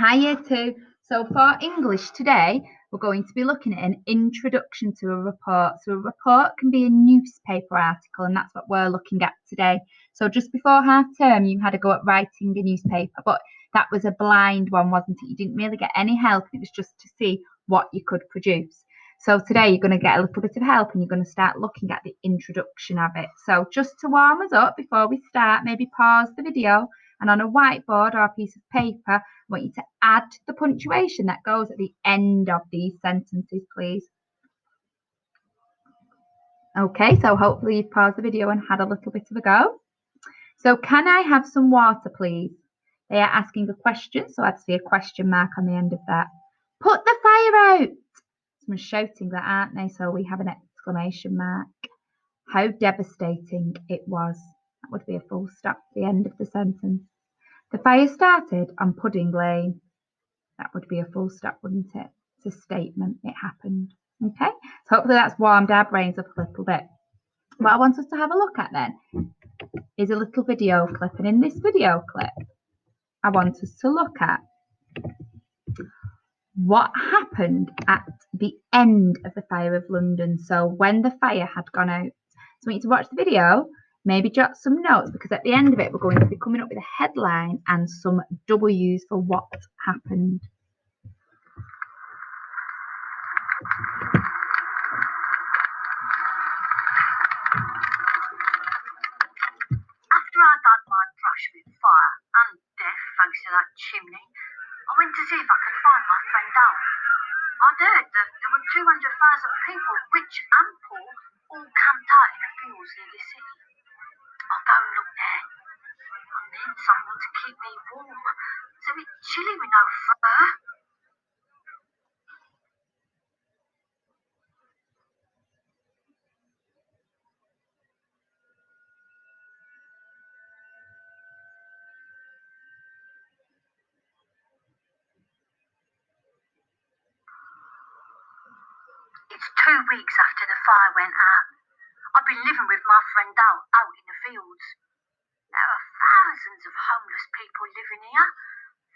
Hi, Year 2. So for English today, we're going to be looking at an introduction to a report. So a report can be a newspaper article, and that's what we're looking at today. So just before half term, you had a go at writing a newspaper, but that was a blind one, wasn't it? You didn't really get any help. It was just to see what you could produce. So today you're going to get a little bit of help and you're going to start looking at the introduction of it. So just to warm us up before we start, maybe pause the video and on a whiteboard or a piece of paper, I want you to add the punctuation that goes at the end of these sentences, please. Okay, so hopefully you've paused the video and had a little bit of a go. So can I have some water, please? They are asking a question, so I'd see a question mark on the end of that. Put the fire out! Someone's shouting that, aren't they? So we have an exclamation mark. How devastating it was. That would be a full stop at the end of the sentence. The fire started on Pudding Lane. That would be a full stop, wouldn't it? It's a statement. It happened. Okay, so hopefully that's warmed our brains up a little bit. What I want us to have a look at then is a little video clip. And in this video clip, I want us to look at what happened at the end of the Fire of London. So when the fire had gone out. So we need to watch the video, maybe jot some notes, because at the end of it, we're going to be coming up with a headline and some W's for what happened. After I'd had my brush with fire and death thanks to that chimney, I went to see if I could find my friend Al. I'd heard that there were 200,000 people, rich and poor, all camped out in the fields near the city. I'll go and look there. I need someone to keep me warm. It's a bit chilly with no fur. It's 2 weeks after the fire went out. I've been living with my friend Al out in the fields. There are thousands of homeless people living here.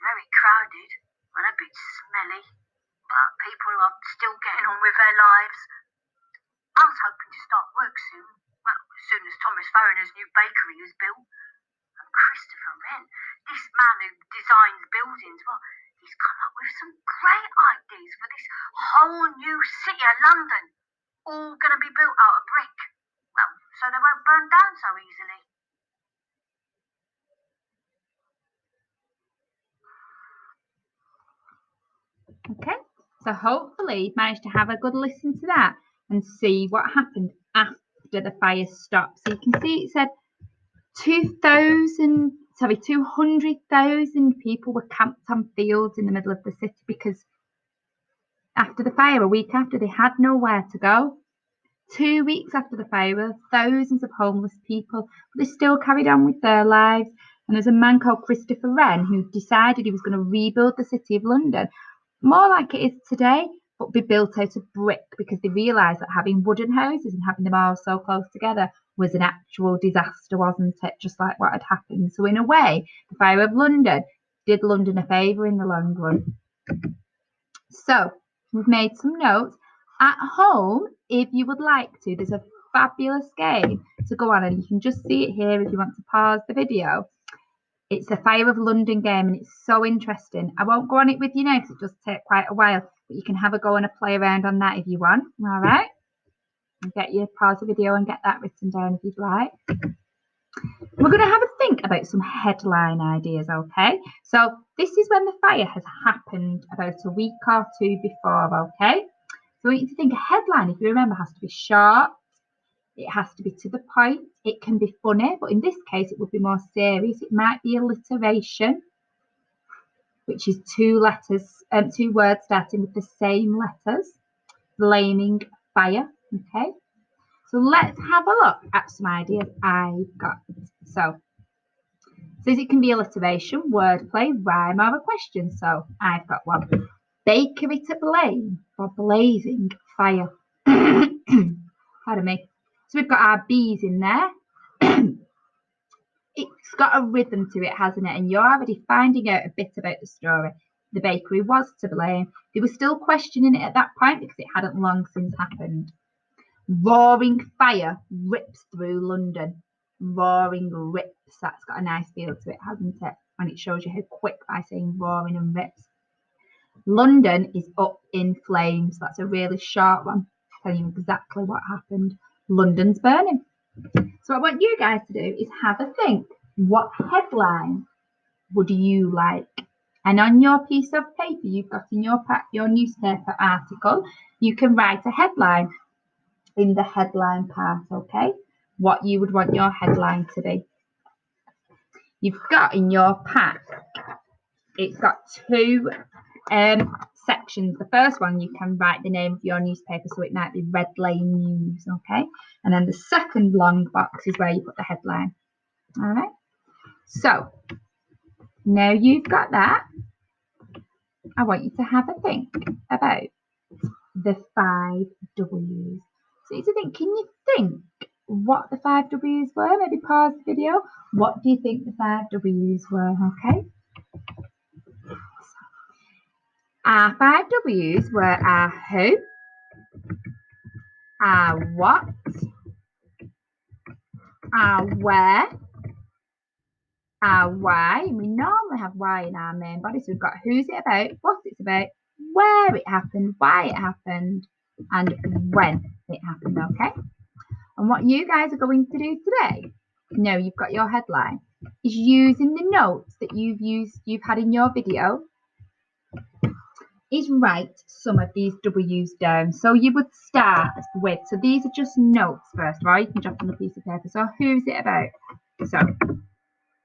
Very crowded and a bit smelly, but people are still getting on with their lives. I was hoping to start work soon, well, as soon as Thomas Farriner's new bakery is built. And Christopher Wren, this man who designs buildings, well, he's come up with some great ideas for this whole new city of London, all going to be built out of brick. Well, so they won't burn down so easily. Okay, so hopefully you've managed to have a good listen to that and see what happened after the fire stopped. So you can see it said 200,000 people were camped on fields in the middle of the city because after the fire, a week after, they had nowhere to go. 2 weeks after the fire, thousands of homeless people, but they still carried on with their lives. And there's a man called Christopher Wren who decided he was going to rebuild the city of London, more like it is today, but be built out of brick, because they realised that having wooden houses and having them all so close together was an actual disaster, wasn't it? Just like what had happened. So in a way, the Fire of London did London a favour in the long run. So we've made some notes. At home, if you would like to, there's a fabulous game to go on, and you can just see it here if you want to pause the video. It's the Fire of London game, and it's so interesting. I won't go on it with you now because it does take quite a while, but you can have a go and a play around on that if you want. All right? And get you pause the video and get that written down if you'd like. We're going to have a think about some headline ideas, okay? So this is when the fire has happened about a week or two before, okay? So I want you to think a headline, if you remember, has to be short. It has to be to the point. It can be funny, but in this case, it would be more serious. It might be alliteration, which is two words starting with the same letters, blaming fire. Okay, so let's have a look at some ideas I've got. So says it can be alliteration, wordplay, rhyme, or a question. So I've got one. Bakery to blame for blazing fire. Pardon me. So we've got our B's in there. It's got a rhythm to it, hasn't it? And you're already finding out a bit about the story. the bakery was to blame. They were still questioning it at that point because it hadn't long since happened. Roaring fire rips through London. Roaring rips. That's got a nice feel to it, hasn't it? And it shows you how quick by saying roaring and rips. London is up in flames. That's a really short one, telling you exactly what happened. London's burning. So what I want you guys to do is have a think. What headline would you like? And on your piece of paper you've got in your newspaper article, you can write a headline in the headline part, okay? What you would want your headline to be. You've got in your pack, it's got two sections. The first one, you can write the name of your newspaper, so it might be Red Lane News, okay? And then the second long box is where you put the headline. All right. So now you've got that, I want you to have a think about the 5 W's. So you think, can you think what the 5 W's were? Maybe pause the video. What do you think the 5 W's were? Okay. Our 5 W's were our who, our what, our where, our why. And we normally have why in our main body. So we've got who's it about, what it's about, where it happened, why it happened, and when it happened, okay? And what you guys are going to do today, now you've got your headline, is using the notes that you've had in your video, is write some of these W's down. So you would start with, so these are just notes first, right? You can jot on a piece of paper. So who's it about? So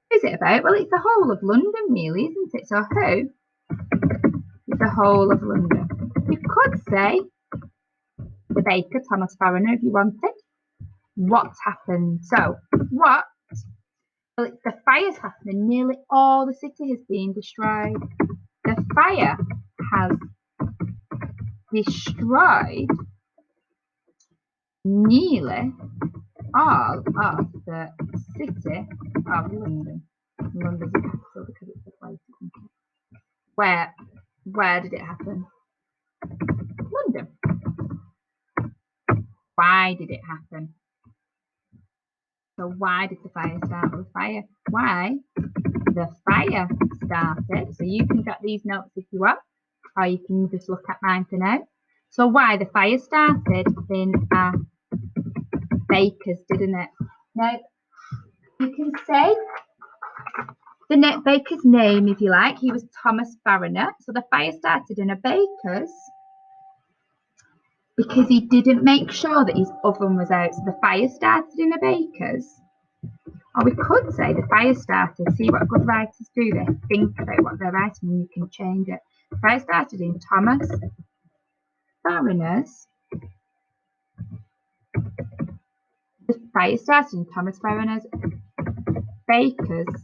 who's it about? Well, it's the whole of London, really, isn't it? So who is the whole of London? You could say the baker, Thomas Fariner, if you wanted. What's happened? So what? Well, it's the fire's happening. Nearly all the city has been destroyed. The fire has destroyed nearly all of the city of London. London's a capital because it's a place, isn't it? Where did it happen? London. Why did it happen? So why did the fire start with fire? Why the fire started. So you can get these notes if you want, or you can just look at mine for now. So why the fire started in a baker's, didn't it? Now you can say the baker's name if you like. He was Thomas Fariner. So the fire started in a baker's because he didn't make sure that his oven was out. So the fire started in a baker's. Or we could say the fire started. See what good writers do. They think about what they're writing and you can change it. The fire started in Thomas Fariner's. The fire started in Thomas Fariner's baker's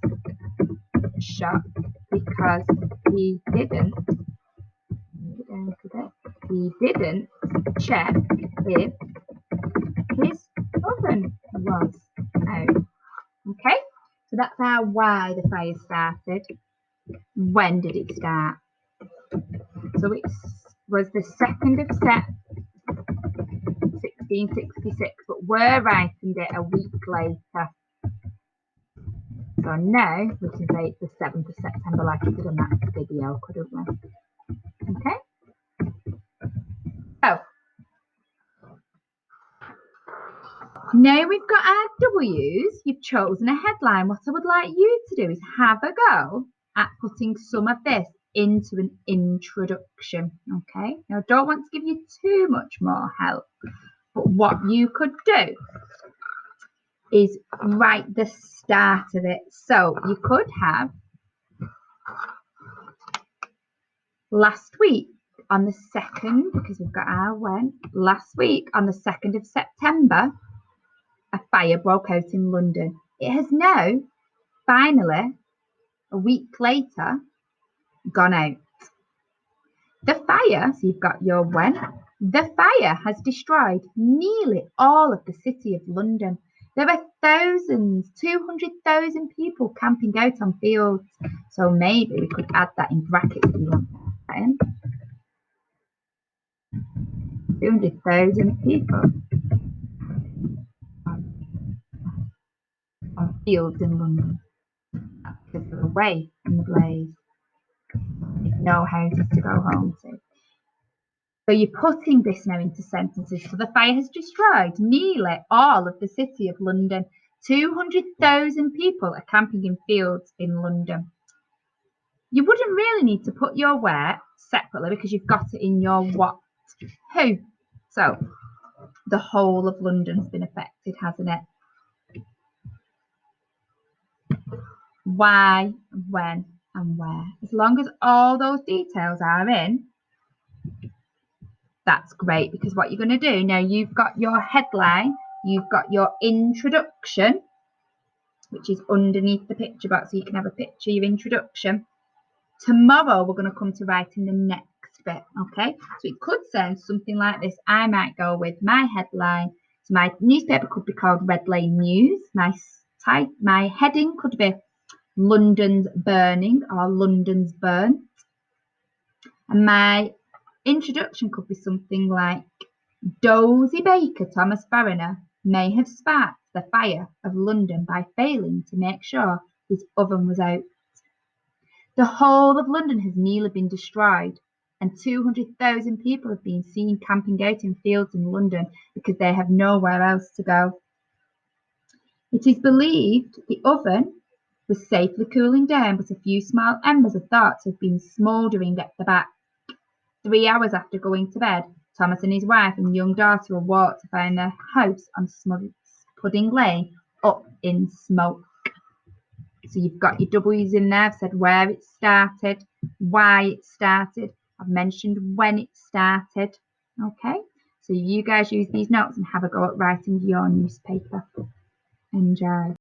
shop because he didn't check if his oven was out. Okay, so that's our why the fire started. When did it start? So it was the 2nd of September 1666, but we're writing it a week later. So now we can say it's the 7th of September like we did on that video, couldn't we? Okay. So now we've got our W's, you've chosen a headline. What I would like you to do is have a go at putting some of this into an introduction. Okay. Now I don't want to give you too much more help, but what you could do is write the start of it. So you could have last week on the 2nd, because we've got our when, last week on the 2nd of September, a fire broke out in London. It has now, finally, a week later, gone out. The fire, so you've got your when, the fire has destroyed nearly all of the city of London. There are thousands, 200,000 people camping out on fields. So maybe we could add that in brackets if you want. 200,000 people on fields in London. Because they're away from the blaze. No houses to go home to. So you're putting this now into sentences. So the fire has destroyed nearly all of the city of London. 200,000 people are camping in fields in London. You wouldn't really need to put your where separately because you've got it in your what, who. So the whole of London's been affected, hasn't it? Why, when, and where. As long as all those details are in, that's great, because what you're going to do now, you've got your headline, you've got your introduction, which is underneath the picture box, so you can have a picture of your introduction. Tomorrow we're going to come to writing the next bit, okay? So it could sound something like this. I might go with my headline. So my newspaper could be called Red Lane News. My heading could be London's Burning or London's Burnt. And my introduction could be something like Dozy baker Thomas Fariner may have sparked the fire of London by failing to make sure his oven was out. The whole of London has nearly been destroyed, and 200,000 people have been seen camping out in fields in London because they have nowhere else to go. It is believed the oven was safely cooling down, but a few small embers are thought to have been smouldering at the back. 3 hours after going to bed, Thomas and his wife and young daughter awoke to find their house on Pudding Lane up in smoke. So you've got your W's in there. I've said where it started, why it started. I've mentioned when it started. Okay, so you guys use these notes and have a go at writing your newspaper. Enjoy.